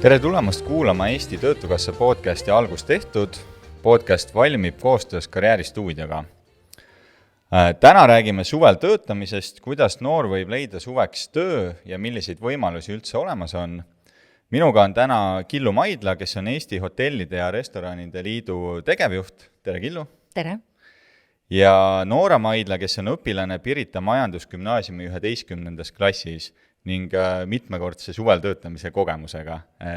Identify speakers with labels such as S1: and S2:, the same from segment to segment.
S1: Tere tulemast kuulama Eesti Töötukassa podcasti Algus tehtud. Podcast valmib koostöös Karjääristuudioga. Täna räägime suvel töötamisest, kuidas noor võib leida suveks töö ja milliseid võimalusi üldse olemas on. Minuga on täna Killu Maidla, kes on Eesti Hotellide ja Restoranide Liidu tegevjuht. Tere, Killu!
S2: Tere!
S1: Ja Noora Maidla, kes on õpilane Pirita Majandusgümnaasiumi 11. klassis ning mitmekordse suvel töötamise kogemusega.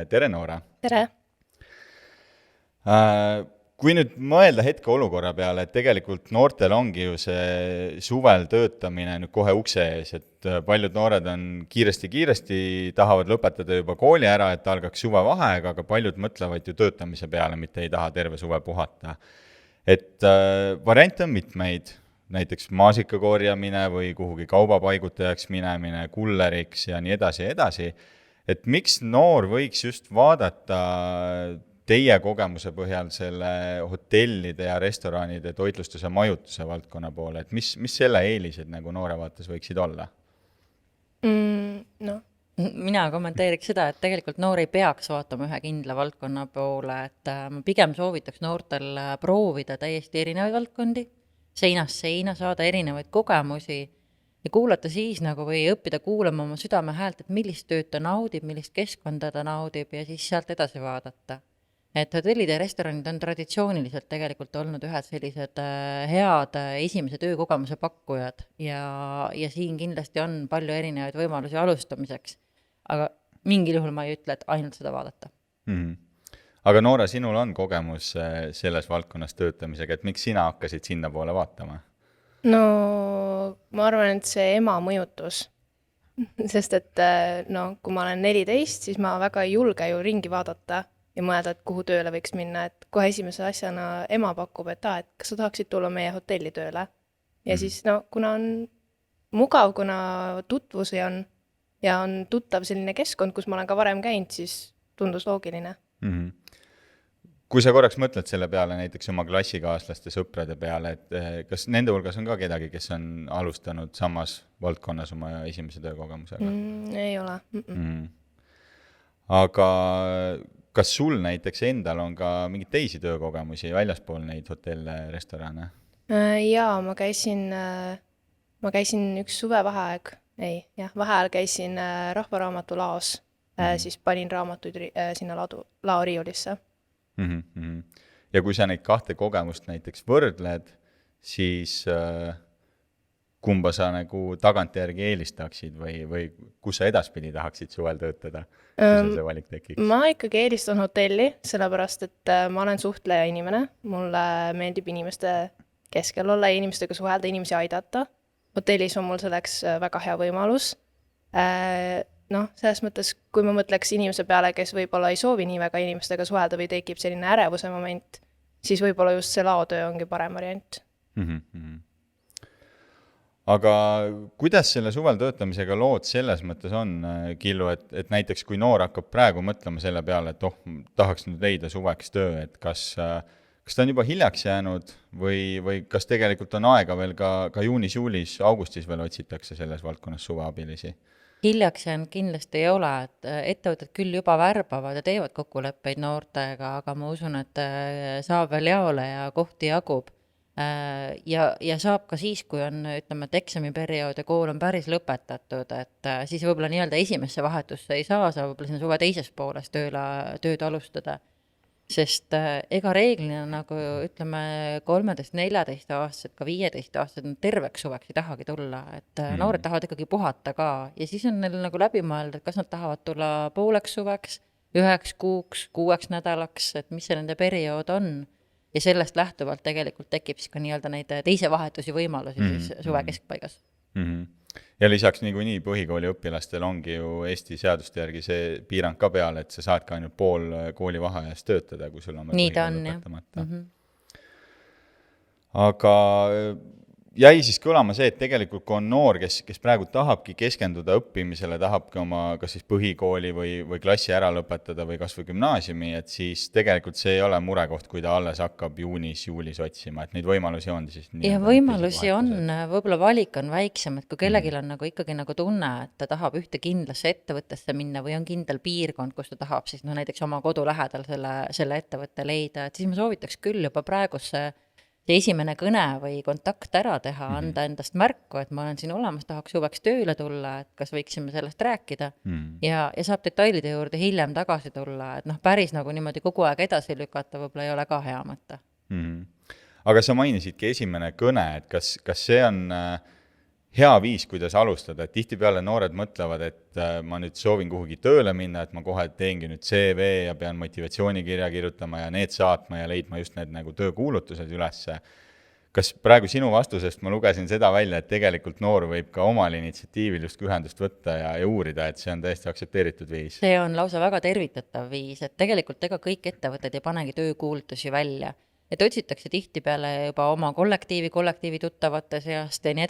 S1: Tere, Noora!
S2: Tere!
S1: Kui nüüd mõelda hetke olukorra peale, et tegelikult noortel ongi ju see suvel töötamine nüüd kohe ukse ees, et paljud noored on kiiresti tahavad lõpetada juba kooli ära, et algaks suvevaheaeg, aga paljud mõtlevad ju töötamise peale, mitte ei taha terve suve puhata. Et variante on mitmeid, näiteks maasika korjamine või kuhugi kaubapaigutajaks minemine, kulleriks ja nii edasi. Et miks noor võiks just vaadata teie kogemuse põhjal selle hotellide ja restoranide, toitlustuse, majutuse valdkonna poole, et mis selle eelised nagu noore vaates võiksid olla?
S2: Mina kommenteeriks seda, et tegelikult noor ei peaks vaatama ühe kindla valdkonna poole, et ma pigem soovitaks noortel proovida täiesti erinevaid valdkondi, seinast seina, saada erinevaid kogemusi ja kuulata siis nagu või õppida kuulama oma südame häält, et millist tööd ta naudib, millist keskkonda ta naudib ja siis sealt edasi vaadata. Et hotellid ja restoranid on traditsiooniliselt tegelikult olnud ühed sellised head esimese töökogemuse pakkujad ja siin kindlasti on palju erinevaid võimalusi alustamiseks, aga mingil juhul ma ei ütle, et ainult seda vaadata.
S1: Aga Noora, sinul on kogemus selles valdkonnas töötamisega, et miks sina hakkasid sinna poole vaatama?
S3: No ma arvan, et see ema mõjutus, sest et kui ma olen 14, siis ma väga ei julge ju ringi vaadata ja mõelda, et kuhu tööle võiks minna, et kohe esimese asjana ema pakub, et kas sa tahaksid tulla meie hotelli tööle. Ja siis kuna on mugav, kuna tutvusi on ja on tuttav selline keskkond, kus ma olen ka varem käinud, siis tundus loogiline.
S1: Kui sa korraks mõtled selle peale näiteks oma klassikaaslaste sõprade peale, et kas nende hulgas on ka kedagi, kes on alustanud samas valdkonnas oma esimese töökogemusega?
S3: Ei ole.
S1: Aga kas sul näiteks endal on ka mingeid teisi töökogemusi väljaspool neid hotelle, restorane?
S3: Jaa, ma käisin üks suvevaheaeg, vaheajal käisin Rahvaraamatu laos, siis panin raamatuid sinna laoriiulisse.
S1: Ja kui sa neid kahte kogemust näiteks võrdled, siis kumba sa nagu tagantjärgi eelistaksid või kus sa edaspidi tahaksid suvel töötada, kui see valik tekiks?
S3: Ma ikkagi eelistan hotelli, sellepärast, et ma olen suhtleja inimene. Mulle meeldib inimeste keskel olla ja inimestega suhelda, inimesi aidata. Hotellis on mul selleks väga hea võimalus. Selles mõttes, kui ma mõtleks inimese peale, kes võib-olla ei soovi nii väga inimestega suhelda või tekib selline ärevuse moment, siis võib-olla just see laotöö ongi parem variant.
S1: Aga kuidas selle suvel töötamisega lood selles mõttes on, Killu, et näiteks kui noor hakkab praegu mõtlema selle peale, et tahaks nüüd leida suveks töö, et kas ta on juba hiljaks jäänud või kas tegelikult on aega veel ka juunis, juulis, augustis veel otsitakse selles valdkonnas suveabilisi?
S2: Hiljaks jäänud kindlasti ei ole, et ettevõtted küll juba värbavad ja teevad kokkuleppeid noortega, aga ma usun, et saab veel jaole ja kohti jagub. Ja saab ka siis, kui on, ütleme, et eksamiperiood ja kool on päris lõpetatud, et siis võib-olla nii-öelda esimesse vahetusse ei saa võib-olla sinna suve teises pooles tööd alustada. Sest ega reeglina nagu ütleme 13-14 aastased, ka 15 aastased terveks suveks ei tahagi tulla, et noored tahavad ikkagi puhata ka ja siis on neil nagu läbi mõelda, et kas nad tahavad tulla pooleks suveks, 1 kuuks, 6 nädalaks, et mis see nende periood on. Ja sellest lähtuvalt tegelikult tekib siis ka nii-öelda neid teise vahetusi võimalusi siis suve keskpaigas.
S1: Ja lisaks nii põhikooli õpilastel ongi ju Eesti seaduste järgi see piirang ka peal, et sa saad ka ainult pool kooli vaheajast töötada, kui sul on
S2: nii ta on,
S1: lõpetamata. Aga jäi siis kõlama see, et tegelikult kui on noor, kes praegu tahabki keskenduda õppimisele, tahabki oma kas siis põhikooli või klassi ära lõpetada või kas või gümnaasiumi, et siis tegelikult see ei ole murekoht, kui ta alles hakkab juulis otsima, et neid võimalusi on siis
S2: ja võimalusi on, võib-olla valik on väiksem, et kui kellelgi on nagu ikkagi nagu tunne, et ta tahab ühte kindlasse ettevõttesse minna või on kindel piirkond, kus ta tahab siis näiteks oma kodu lähedal selle ettevõtte leida, et siis ma soovitaks küll juba praeguse see esimene kõne või kontakt ära teha, anda endast märku, et ma olen siin olemas, tahaks suveks tööle tulla, et kas võiksime sellest rääkida ja saab detailide juurde hiljem tagasi tulla, et päris nagu niimoodi kogu aeg edasi lükata võib-olla ei ole ka hea mõte.
S1: Aga sa mainisidki esimene kõne, et kas see on hea viis, kuidas alustada, et tihtipeale noored mõtlevad, et ma nüüd soovin kuhugi tööle minna, et ma kohe teengi nüüd CV ja pean motivatsioonikirja kirjutama ja need saatma ja leidma just need nagu töökuulutused ülesse. Kas praegu sinu vastusest ma lugesin seda välja, et tegelikult noor võib ka omal initsiatiivil just ühendust võtta ja uurida, et see on täiesti aktsepteeritud viis?
S2: See on lausa väga tervitatav viis, et tegelikult ega kõik ettevõtted ei panegi töökuulutusi välja. Et otsitakse tihtipeale juba oma kollektiivi tuttavate seast ja nii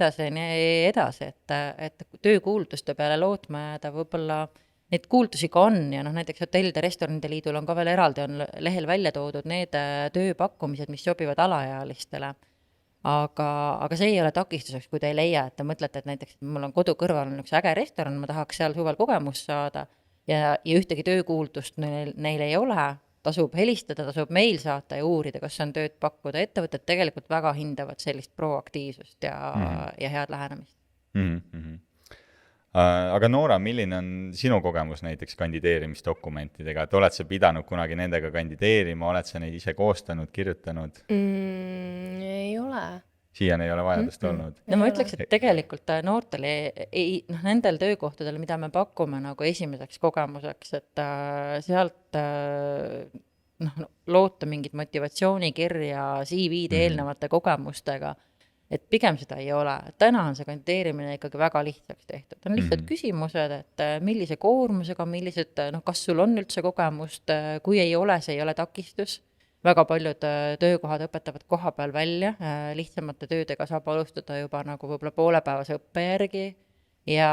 S2: edasi, et töökuulutuste peale lootma jääda võib-olla neid kuulutusi ka on ja näiteks Hotellide Restoranide Liidul on ka veel eraldi on lehel välja toodud need tööpakkumised, mis sobivad alaealistele. Aga see ei ole takistuseks, kui te ei leia, et te mõtlete, et näiteks et mul on kodu kõrval on üks äge restoran, ma tahaks seal suvel kogemust saada ja ühtegi töökuulutust neil ei ole, tasub helistada, tasub meil saata ja uurida, kas on tööd pakkuda. Ettevõtted tegelikult väga hindavad sellist proaktiivsust ja head lähenemist.
S1: Aga Noora, milline on sinu kogemus näiteks kandideerimisdokumentidega, et oled sa pidanud kunagi nendega kandideerima, oled sa neid ise koostanud, kirjutanud?
S3: Ei ole.
S1: Siiani ei ole vajadust olnud?
S2: No ma ütleks, et tegelikult noortele nendel töökohtadel, mida me pakume nagu esimeseks kogemuseks, et sealt loota mingit motivatsioonikirja, CV-d eelnevate kogemustega, et pigem seda ei ole. Täna on see kandideerimine ikkagi väga lihtsaks tehtud. On lihtsalt küsimused, et millise koormusega, kas sul on üldse kogemust, kui ei ole, see ei ole takistus. Väga paljud töökohad õpetavad koha peal välja, lihtsamate töödega saab alustada juba nagu võib-olla poolepäevase õppe järgi ja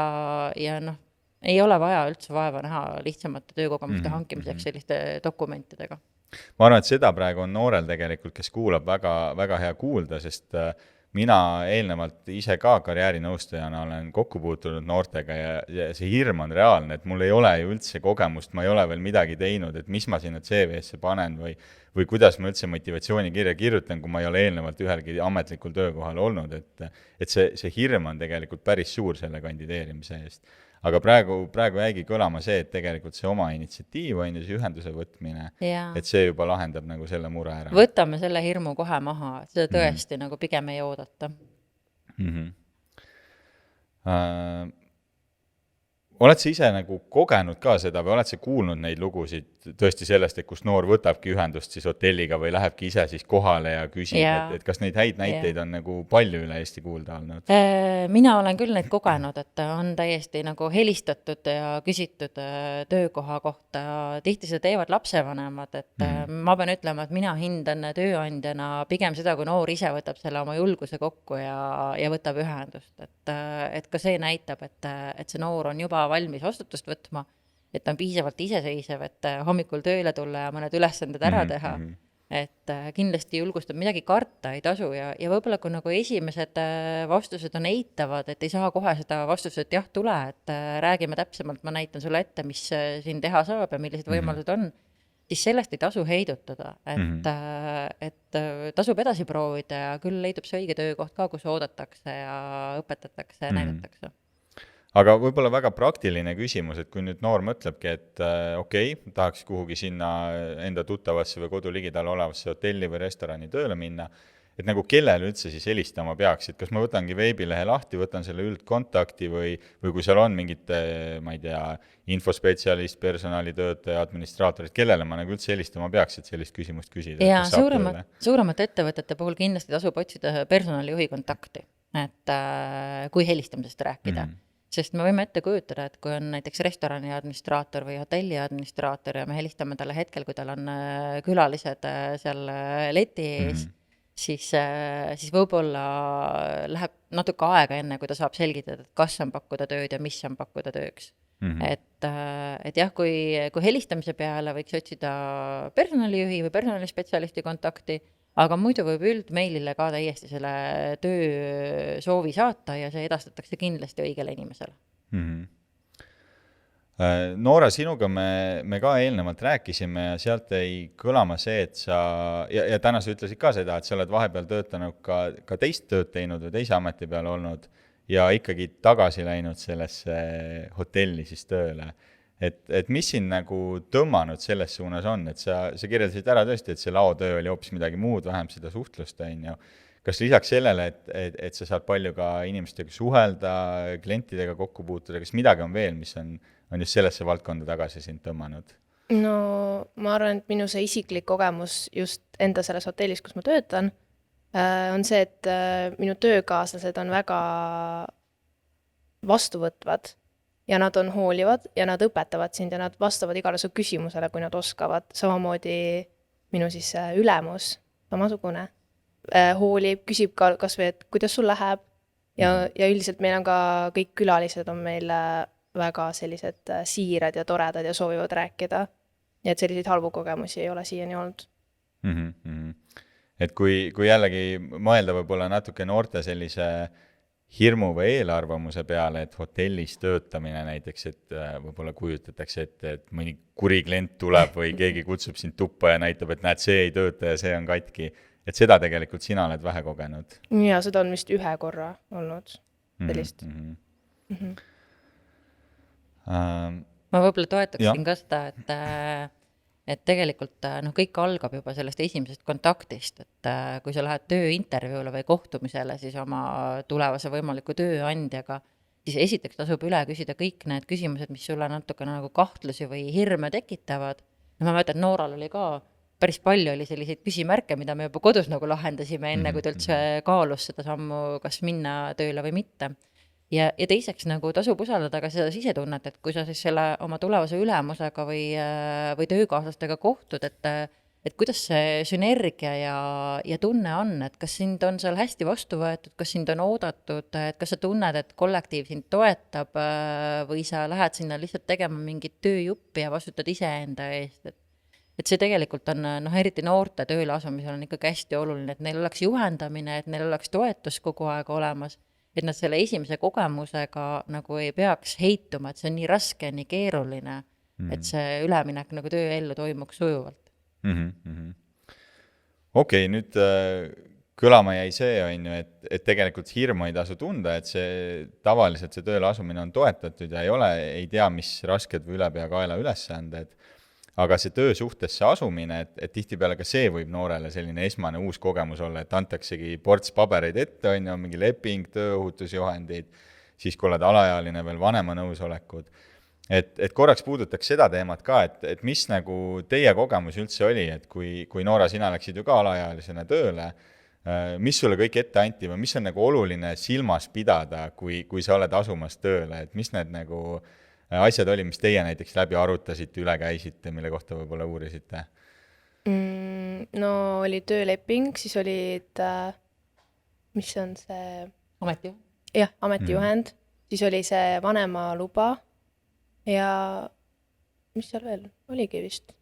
S2: ei ole vaja üldse vaeva näha lihtsamate töökogemuste hankimiseks selliste dokumentidega.
S1: Ma arvan, et seda praegu on noorel tegelikult, kes kuulab väga, väga hea kuulda, sest mina eelnevalt ise ka karjäärinõustajana olen kokku puutunud noortega ja see hirm on reaalne, et mul ei ole ju üldse kogemust, ma ei ole veel midagi teinud, et mis ma sinna CV-sse panen või kuidas ma üldse motivatsioonikirja kirjutan, kui ma ei ole eelnevalt ühelgi ametlikul töökohal olnud, et see hirm on tegelikult päris suur selle kandideerimise eest. Aga praegu jäigi kõlama see, et tegelikult see oma initsiatiiv on see ühenduse võtmine, et see juba lahendab nagu selle mure ära.
S2: Võtame selle hirmu kohe maha, et seda tõesti nagu pigem ei oodata. Oled sa ise nagu kogenud ka seda või oled sa kuulnud neid lugusid tõesti sellest, et kus noor võtabki ühendust siis hotelliga või lähebki ise siis kohale ja küsib, et kas neid häid näiteid on nagu palju üle Eesti kuulda olnud? Mina olen küll neid kogenud, et on täiesti nagu helistatud ja küsitud töökoha kohta. Tihti seda teevad lapsevanemad, et ma pean ütlema, et mina hindan tööandjana pigem seda, kui noor ise võtab selle oma julguse kokku ja võtab ühendust. Et ka see näitab, et see noor on juba valmis vastutust võtma, et ta on piisavalt iseseisev, et hommikul tööle tulla ja mõned ülesanded ära teha. Et kindlasti julgustab midagi karta, ei tasu ja võib-olla kui nagu esimesed vastused on eitavad, et ei saa kohe seda vastust, et jah, tule, et räägime täpsemalt, ma näitan sulle ette, mis siin teha saab ja millised võimalused on, siis sellest ei tasu heidutada, et tasub edasi proovida ja küll leidub see õige töökoht ka, kus oodatakse ja õpetatakse ja näidatakse.
S1: Aga võib-olla väga praktiline küsimus, et kui nüüd noor mõtlebki, et tahaks kuhugi sinna enda tuttavasse või kodu ligidal olevasse hotelli või restorani tööle minna, et nagu kellele üldse siis helistama peaks, et kas ma võtangi veebilehe lahti, võtan selle üldkontakti või kui seal on mingid, ma ei tea, infospetsialist, personalitöötaja, administraatorid, kellele ma nagu üldse helistama peaks, et sellist küsimust küsida?
S2: Ja suuremate ettevõtete puhul kindlasti tasub otsida personalijuhi kontakti, et kui helistamisest rääkida. Sest me võime ette kujutada, et kui on näiteks restorani administraator või hotelli administraator ja me helistame talle hetkel, kui tal on külalised seal leti ees, siis võib-olla läheb natuke aega enne, kui ta saab selgitada, et kas on pakkuda tööd ja mis on pakkuda tööks. Et jah, kui helistamise peale võiks otsida personalijuhi või personalispetsialisti kontakti, aga muidu võib üldmeilile ka täiesti selle töö soovi saata ja see edastatakse kindlasti õigele inimesele.
S1: Noora, sinuga me ka eelnevalt rääkisime ja sealt jäi kõlama see, et sa, ja täna sa ütlesid ka seda, et sa oled vahepeal töötanud ka teist tööd teinud või teise ameti peal olnud ja ikkagi tagasi läinud sellesse hotelli siis tööle. Et mis siin nagu tõmmanud selles suunas on, et sa kirjeldasid ära tõesti, et see laotöö oli hoopis midagi muud, vähem seda suhtlust, on ju. Kas lisaks sellele, et sa saad palju ka inimestega suhelda, klientidega kokku puutuda, kas midagi on veel, mis on just sellesse valdkonda tagasi sind tõmmanud?
S3: No ma arvan, et minu see isiklik kogemus just enda selles hotellis, kus ma töötan, on see, et minu töökaaslased on väga vastuvõtvad ja nad on hoolivad ja nad õpetavad sind ja nad vastavad igale su küsimusele, kui nad oskavad. Samamoodi minu siis ülemus, samasugune, hoolib, küsib ka kas või, et kuidas sul läheb ja üldiselt meil on ka kõik külalised on meil väga sellised siirad ja toredad ja soovivad rääkida. Ja et selliseid halbu kogemusi ei ole siiani olnud.
S1: Et kui jällegi mõelda võib-olla natuke noorte sellise hirmu või eelarvamuse peale, et hotellis töötamine näiteks, et võib-olla kujutatakse ette, et mõni kuri klient tuleb või keegi kutsub sind tuppa ja näitab, et näed, see ei tööta ja see on katki. Et seda tegelikult sina oled vähe kogenud.
S3: Ja seda on vist ühe korra olnud sellist.
S2: Ma võib-olla toetaksin ka seda, et tegelikult kõik algab juba sellest esimesest kontaktist, et kui sa lähed tööintervjuule või kohtumisele siis oma tulevase võimaliku tööandjaga, siis esiteks tasub üle küsida kõik need küsimused, mis sulle natuke nagu kahtlusi või hirme tekitavad. Ja ma mõtlen, et Nooral oli ka päris palju oli selliseid küsimärke, mida me juba kodus nagu lahendasime enne, kui ta üldse kaalus seda sammu, kas minna tööle või mitte. Ja teiseks nagu tasub usaldada ka seda sisetunnet, et kui sa siis selle oma tulevase ülemusega või töökaaslastega kohtud, et kuidas see sünergia ja tunne on, et kas sind on seal hästi vastu võetud, kas sind on oodatud, et kas sa tunned, et kollektiiv sind toetab või sa lähed sinna lihtsalt tegema mingit tööjuppi ja vastutad iseenda eest, et see tegelikult on, eriti noorte tööle asumisel on ikkagi hästi oluline, et neil oleks juhendamine, et neil oleks toetus kogu aeg olemas, et nad selle esimese kogemusega nagu ei peaks heituma, et see on nii raske, nii keeruline, et see üleminek nagu tööellu toimuks sujuvalt.
S1: Okei, nüüd kõlama jäi see, on ju, et tegelikult hirmu ei tasu tunda, et see tavaliselt see tööle asumine on toetatud ja ei tea, mis rasked või ülepeakaela ülesanded. Aga see töösuhtesse asumine, et tihtipeale ka see võib noorele selline esmane uus kogemus olla, et antaksegi ports pabereid ette, on ju, mingi leping, tööohutusjuhendid, siis kui oled alaealine veel vanema nõusolekud. Et korraks puudutaks seda teemat ka, et mis nagu teie kogemus üldse oli, et kui Noora, sina läksid ju ka alaealisena tööle, mis sulle kõik ette anti või mis on nagu oluline silmas pidada, kui sa oled asumas tööle, et mis need nagu asjad oli, mis teie näiteks läbi arutasite, üle käisite, mille kohta võib-olla uurisite?
S3: No oli tööleping, siis olid, mis on see?
S2: Ametijuhend.
S3: Jah, ametijuhend, siis oli see vanema luba ja mis seal veel oligi vist?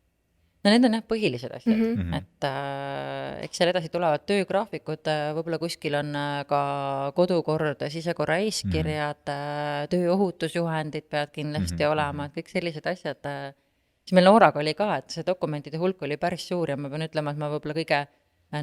S2: No need on jah põhilised asjad, et eks seal edasi tulevad töögraafikud, võib-olla kuskil on ka kodukord, sisekorra eeskirjad, tööohutusjuhendid peavad kindlasti olema, et kõik sellised asjad. Siis meil Nooraga oli ka, et see dokumentide hulk oli päris suur ja ma pean ütlema, et ma võib-olla kõige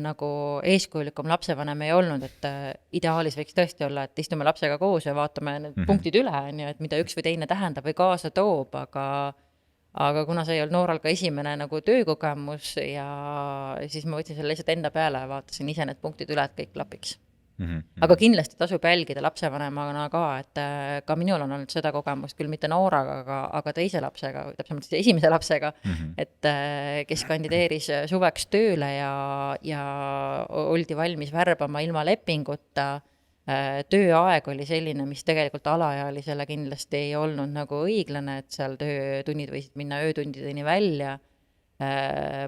S2: nagu eeskujulikum lapsevanem ei olnud, et ideaalis võiks tõesti olla, et istume lapsega koos ja vaatame need punktid üle, et mida üks või teine tähendab või kaasa toob, aga kuna see ei olnud Nooral ka esimene nagu töökogemus ja siis ma võtsin selle lihtsalt enda peale ja vaatasin ise need punktid üle, et kõik klapiks. Aga kindlasti tasub jälgida lapsevanemana ka, et ka minul on olnud seda kogemust, küll mitte Nooraga, aga teise lapsega, täpsemalt siis esimese lapsega, et kes kandideeris suveks tööle ja oldi valmis värbama ilma lepinguta. Tööaeg oli selline, mis tegelikult alaealisele kindlasti ei olnud nagu õiglane, et seal töötunnid võisid minna öötundideni välja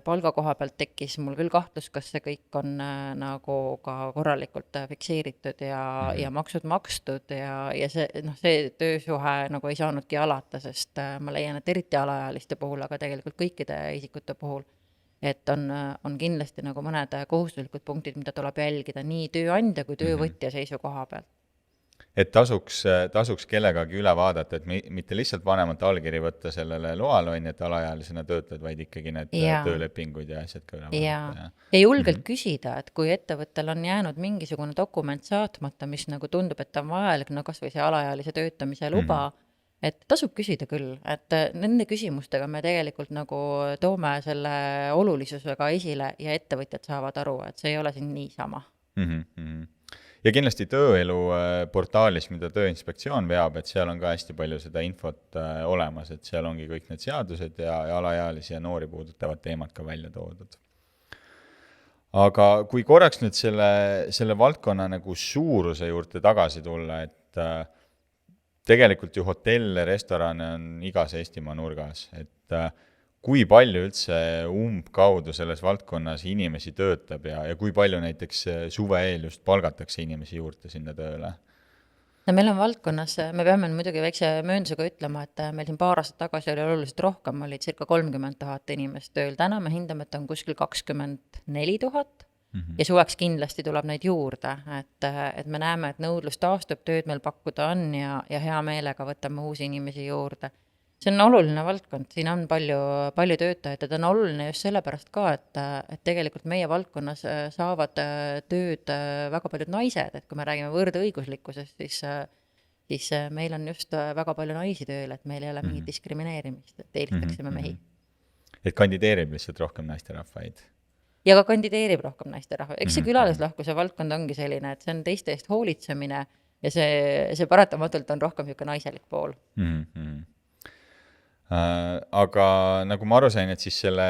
S2: palga koha pealt tekkis mul küll kahtlus, kas see kõik on nagu ka korralikult fikseeritud ja maksud makstud ja see töösuhe nagu ei saanudki alata, sest ma leian, et eriti alaealiste puhul, aga tegelikult kõikide isikute puhul, et on kindlasti nagu mõned kohustuslikud punktid, mida tuleb jälgida nii tööandja kui töövõtja seisukoha pealt.
S1: Et tasuks kellegagi üle vaadata, et mitte lihtsalt vanemate allkiri võtta sellele loale, on, et alaealisena töötad, vaid ikkagi need töölepingud ja asjad ka üle vaadata.
S2: Ja julgelt küsida, et kui ettevõttel on jäänud mingisugune dokument saatmata, mis nagu tundub, et on vajalik, no kas või see alaealise töötamise luba, et tasub küsida küll, et nende küsimustega me tegelikult nagu toome selle olulisusega esile ja ettevõtjad saavad aru, et see ei ole siin niisama.
S1: Ja kindlasti tööelu portaalis, mida Tööinspektsioon veab, et seal on ka hästi palju seda infot olemas, et seal ongi kõik need seadused ja alaealisi ja noori puudutavad teemad ka välja toodud. Aga kui korraks nüüd selle valdkonna nagu suuruse juurde tagasi tulla, et tegelikult ju hotelle, restorane on igas Eestimaa nurgas, et kui palju üldse umbkaudu selles valdkonnas inimesi töötab ja kui palju näiteks suve eel just palgatakse inimesi juurde sinna tööle?
S2: No meil on valdkonnas, me peame muidugi väikse mööndusega ütlema, et meil siin paar aastat tagasi oli oluliselt rohkem, oli circa 30 000 inimest tööl. Täna me hindame, et on kuskil 24 000 ja suveks kindlasti tuleb neid juurde, et me näeme, et nõudlus taastub, tööd meil pakkuda on ja hea meelega võtame uusi inimesi juurde. See on oluline valdkond, siin on palju töötajaid ja ta on oluline just sellepärast ka, et tegelikult meie valdkonnas saavad tööd väga paljud naised, et kui me räägime võrdõiguslikkusest, siis meil on just väga palju naisi tööl, et meil ei ole mingit diskrimineerimist, et eelistaksime mehi.
S1: Et kandideerib lihtsalt rohkem naisterahvaid?
S2: Ja ka kandideerib rohkem naisterahvaid. Eks see külalislahkuse valdkond ongi selline, et see on teiste eest hoolitsemine ja see paratamatult on rohkem niisugune naiselik pool.
S1: Aga nagu ma aru sain, et siis selle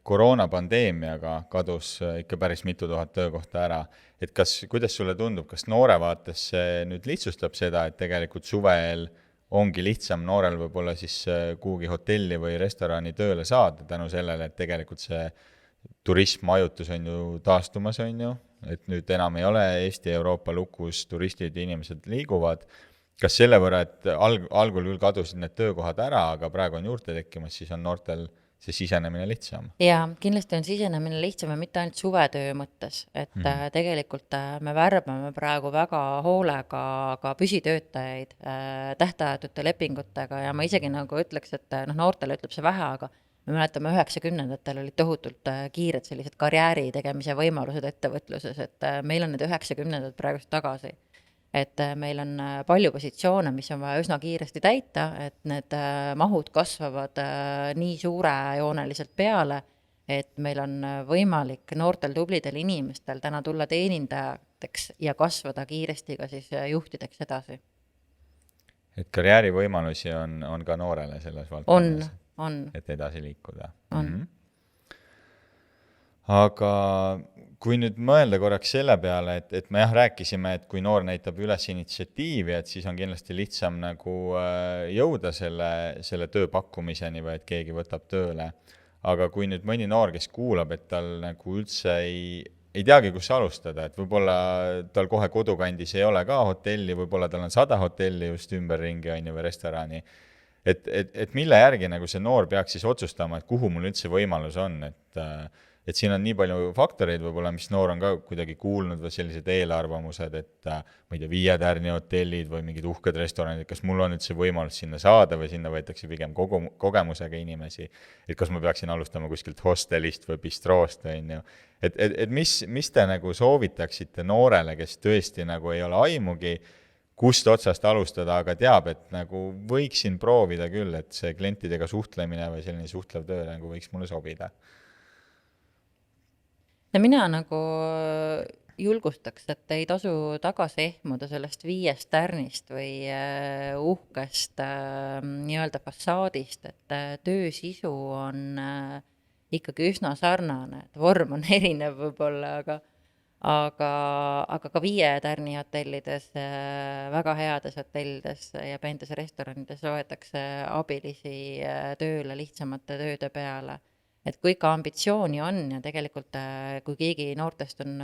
S1: koroonapandeemiaga kadus ikka päris mitu tuhat töökohta ära. Et kuidas sulle tundub, kas noore vaates see nüüd lihtsustab seda, et tegelikult suveel ongi lihtsam noorel võib-olla siis kuhugi hotelli või restorani tööle saada tänu sellele, et tegelikult see turism, majutus on ju taastumas, on ju, et nüüd enam ei ole Eesti ja Euroopa lukus, turistid ja inimesed liiguvad. Kas selle võrra, et algul küll kadusid need töökohad ära, aga praegu on juurde tekkimas, siis on noortel see sisenemine lihtsam?
S2: Ja kindlasti on sisenemine lihtsam ja mitte ainult suvetöö mõttes, et tegelikult me värbame praegu väga hoolega ka püsitöötajaid tähtajatute lepingutega ja ma isegi nagu ütleks, et noortele ütleb see vähe, aga me mäletame 90-ndatel olid tohutult kiired sellised karjääri tegemise võimalused ettevõtluses, et meil on need 90-ndad praegust tagasi. Et meil on palju positsioone, mis on vaja üsna kiiresti täita, et need mahud kasvavad nii suurejooneliselt peale, et meil on võimalik noortel tublidel inimestel täna tulla teenindajateks ja kasvada kiiresti ka siis juhtideks edasi.
S1: Et karjäärivõimalusi on ka noorele selles valdkonnas?
S2: On.
S1: Et edasi liikuda?
S2: On.
S1: Aga kui nüüd mõelda korraks selle peale, et me rääkisime, et kui noor näitab üles initsiatiivi, et siis on kindlasti lihtsam nagu jõuda selle tööpakkumiseni või et keegi võtab tööle. Aga kui nüüd mõni noor, kes kuulab, et tal nagu üldse ei teagi, kus alustada, et võib-olla tal kohe kodukandis ei ole ka hotelli, võib-olla tal on 100 hotelli just ümberringi on ju või restorani. Et mille järgi nagu see noor peaks siis otsustama, et kuhu mul üldse võimalus on, et siin on nii palju faktoreid võib-olla, mis noor on ka kuidagi kuulnud või sellised eelarvamused, et ma ei tea, 5 tärni hotellid või mingid uhked restoranid, kas mul on üldse võimalus sinna saada või sinna võetakse pigem kogemusega inimesi, et kas ma peaksin alustama kuskilt hostelist või bistroost, on ju. Et mis te nagu soovitaksite noorele, kes tõesti nagu ei ole aimugi, kust otsast alustada, aga teab, et nagu võiksin proovida küll, et see klientidega suhtlemine või selline suhtlev töö nagu võiks mulle sobida.
S2: Ja mina nagu julgustaks, et ei tasu tagasi ehmuda sellest 5 tärnist või uhkest nii-öelda fassaadist, et töö sisu on ikkagi üsna sarnane, et vorm on erinev võib-olla, aga ka 5 tärni hotellides, väga heades hotellides ja peendes restoranides võetakse abilisi tööle lihtsamate tööde peale. et kui ikka ambitsiooni on ja tegelikult kui keegi noortest on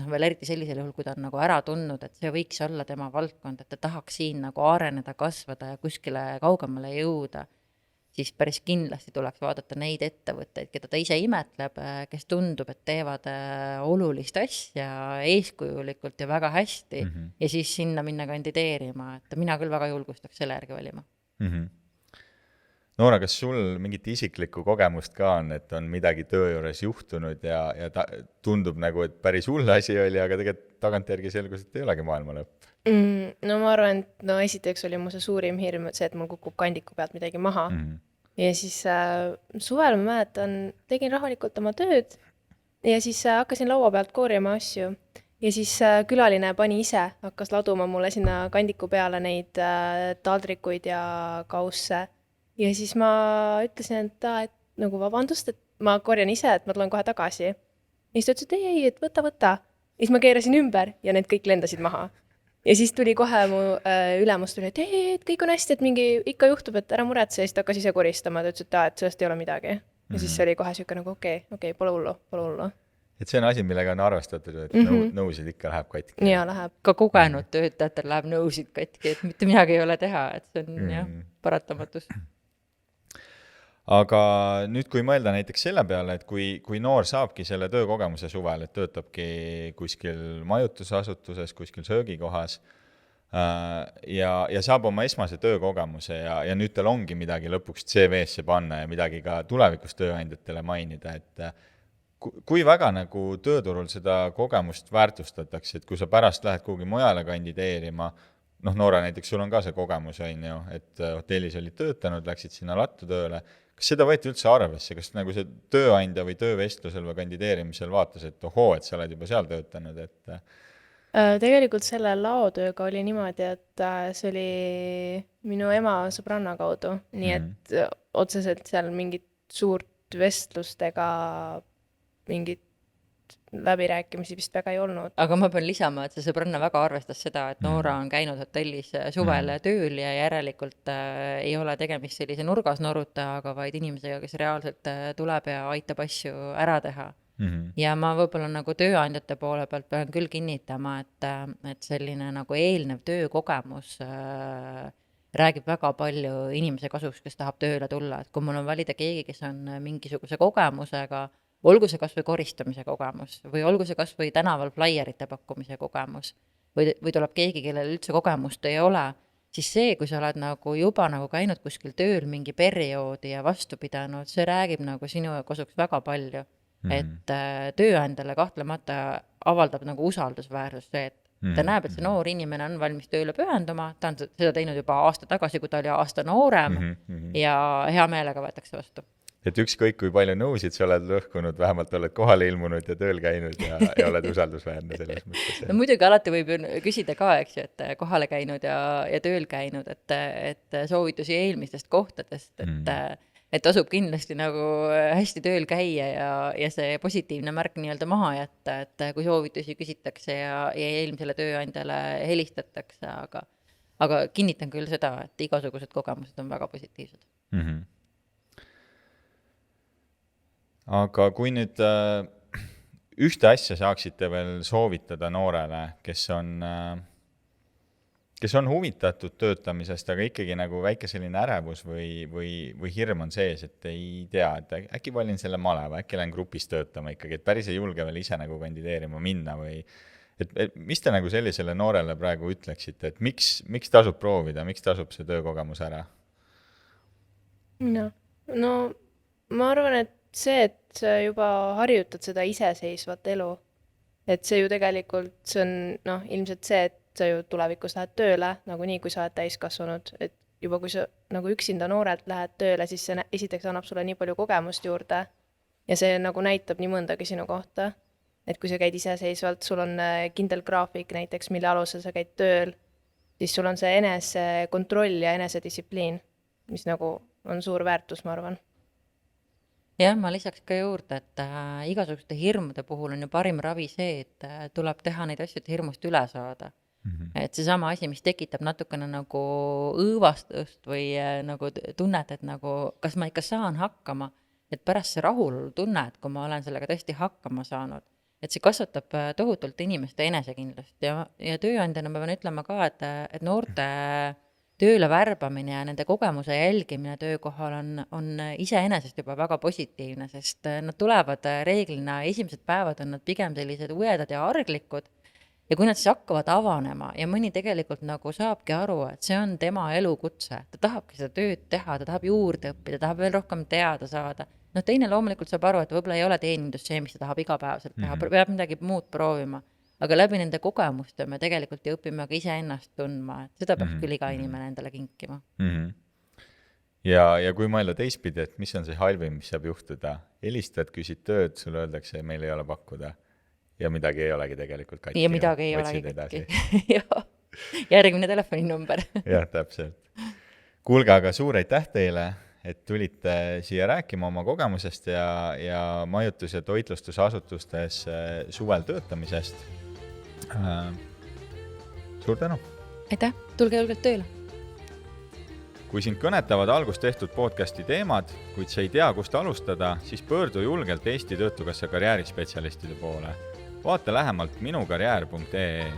S2: veel eriti sellisel juhul, kui ta on nagu ära tundnud, et see võiks olla tema valdkond, et ta tahaks siin nagu areneda, kasvada ja kuskile kaugemale jõuda, siis päris kindlasti tuleks vaadata neid ettevõtteid, keda ta ise imetleb, kes tundub, et teevad olulist asja eeskujulikult ja väga hästi ja siis sinna minna kandideerima, et mina küll väga julgustaks selle järgi valima.
S1: Noora, kas sul mingit isiklikku kogemust ka on, et on midagi töö juures juhtunud ja tundub nagu, et päris hull asi oli, aga tegelikult tagantjärgi selgus, et ei olegi maailma lõpp?
S3: No ma arvan, et esiteks oli mu see suurim hirm see, et mul kukub kandiku pealt midagi maha. Ja siis suvel ma mäletan, tegin rahulikult oma tööd ja siis hakkasin laua pealt koorima asju. Ja siis külaline pani ise, hakkas laduma mulle sinna kandiku peale neid taldrikuid ja kausse. Ja siis ma ütlesin, et nagu vabandust, et ma korjan ise, et ma tulen kohe tagasi. Ja siis ta ütles, et ei, et võta. Ja siis ma keerasin ümber ja need kõik lendasid maha. Ja siis tuli kohe mu ülemus tuli, et kõik on hästi, et mingi ikka juhtub, et ära muretse. Ja siis ta hakkas ise koristama, ta ütles, et sellest ei ole midagi. Ja siis see oli kohe siuke nagu okei, pole hullu.
S1: Et see on asi, millega on arvestatud, et nõusid ikka läheb katki.
S3: Ja läheb.
S2: Ka kogenud töötajatel läheb nõusid katki, et mitte midagi ei ole teha, et see on jah, paratamatus.
S1: Aga nüüd, kui mõelda näiteks selle peale, et kui noor saabki selle töökogemuse suvel, et töötabki kuskil majutusasutuses, kuskil söögikohas ja saab oma esmase töökogemuse ja nüüd tal ongi midagi lõpuks CV-sse panna ja midagi ka tulevikus tööandjatele mainida, et kui väga nagu tööturul seda kogemust väärtustatakse, et kui sa pärast lähed kuhugi mujale kandideerima, Noora näiteks, sul on ka see kogemus, et hotellis olid töötanud, läksid sinna lattu tööle, kas seda võeti üldse arvesse, kas nagu see tööandja või töövestlusel või kandideerimisel vaatas, et et sa oled juba seal töötanud, et
S3: Tegelikult selle laotööga oli niimoodi, et see oli minu ema sõbranna kaudu, nii et otseselt seal mingit suurt vestlustega mingit läbirääkimisi vist väga ei olnud.
S2: Aga ma pean lisama, et see sõbranna väga arvestas seda, et Noora on käinud hotellis suvel tööl ja järelikult ei ole tegemist sellise nurgas norutajaga, vaid inimesega, kes reaalselt tuleb ja aitab asju ära teha. Ja ma võib-olla nagu tööandjate poole pealt pean küll kinnitama, et selline nagu eelnev töökogemus räägib väga palju inimese kasuks, kes tahab tööle tulla. Et kui mul on valida keegi, kes on mingisuguse kogemusega, olgu see kas või koristamise kogemus või olgu see kas või tänaval flyerite pakkumise kogemus või tuleb keegi, kellel üldse kogemust ei ole, siis see, kui sa oled nagu juba nagu käinud kuskil tööl mingi perioodi ja vastu pidanud, see räägib nagu sinu kasuks väga palju. Et tööandjale kahtlemata avaldab nagu usaldusväärsus see, et ta näeb, et see noor inimene on valmis tööle pühenduma, ta on seda teinud juba aasta tagasi, kui ta oli aasta noorem ja hea meelega võetakse vastu.
S1: Et ükskõik kui palju nõusid sa oled lõhkunud, vähemalt oled kohale ilmunud ja tööl käinud ja oled usaldusväärne selles mõttes.
S2: No muidugi alati võib ju küsida ka, eks ju, et kohale käinud ja tööl käinud, et soovitusi eelmistest kohtadest, et tasub kindlasti nagu hästi tööl käia ja see positiivne märk nii-öelda maha jätta, et kui soovitusi küsitakse ja eelmisele tööandjale helistatakse, aga kinnitan küll seda, et igasugused kogemused on väga positiivsed.
S1: Aga kui nüüd ühte asja saaksite veel soovitada noorele, kes on huvitatud töötamisest, aga ikkagi nagu väike selline ärevus või hirm on sees, et ei tea, et äkki valin selle maleva, äkki lähen grupis töötama ikkagi, et päris ei julge veel ise nagu kandideerima minna või et mis te nagu sellisele noorele praegu ütleksite, et miks tasub proovida, miks tasub see töökogemus ära?
S3: No ma arvan, et see, et sa juba harjutad seda iseseisvat elu, et see ju tegelikult, see on ilmselt see, et sa ju tulevikus lähed tööle, nagu nii, kui sa oled täiskasvanud, et juba kui sa nagu üksinda noorelt lähed tööle, siis see esiteks annab sulle nii palju kogemust juurde ja see nagu näitab nii mõndagi sinu kohta, et kui sa käid iseseisvalt, sul on kindel graafik näiteks, mille alusel sa käid tööl, siis sul on see enesekontroll ja enesedistsipliin, mis nagu on suur väärtus, ma arvan.
S2: Jah, ma lisaks ka juurde, et igasuguste hirmude puhul on ju parim ravi see, et tuleb teha neid asju, et hirmust üle saada. Et see sama asi, mis tekitab natukene nagu õõvastust või nagu tunnet, et nagu, kas ma ikka saan hakkama, et pärast see rahulolu tunne, et kui ma olen sellega tõesti hakkama saanud, et see kasvatab tohutult inimeste enesekindlust ja tööandjana ma pean ütlema ka, et noorte tööle värbamine ja nende kogemuse jälgimine töökohal on iseenesest juba väga positiivne, sest nad tulevad reeglina, esimesed päevad on nad pigem sellised uuedad ja arglikud ja kui nad siis hakkavad avanema ja mõni tegelikult nagu saabki aru, et see on tema elukutse, ta tahabki seda tööd teha, ta tahab juurde õppida, tahab veel rohkem teada saada. No teine loomulikult saab aru, et võib-olla ei ole teenindus see, mis ta tahab igapäevaselt teha, peab midagi muud proovima. Aga läbi nende kogemuste me tegelikult ju õpime ka iseennast tundma, et seda peaks küll iga inimene endale kinkima.
S1: Ja kui mõelda teistpidi, et mis on see halvim, mis saab juhtuda, helistad, küsid tööd, sulle öeldakse, meil ei ole pakkuda ja midagi ei olegi tegelikult katki.
S2: Ja midagi ei olegi katki. Järgmine telefoninumber.
S1: Jah, täpselt. Kuulge, aga suur aitäh teile, et tulite siia rääkima oma kogemusest ja majutus- ja toitlustusasutustes suvel töötamisest. Suur tänu!
S2: Aitäh! Tulge julgelt tööle!
S1: Kui sind kõnetavad algust tehtud podcasti teemad, kuid sa ei tea, kust alustada, siis pöördu julgelt Eesti Töötukassa karjäärispetsialistide poole. Vaata lähemalt minukarjäär.ee.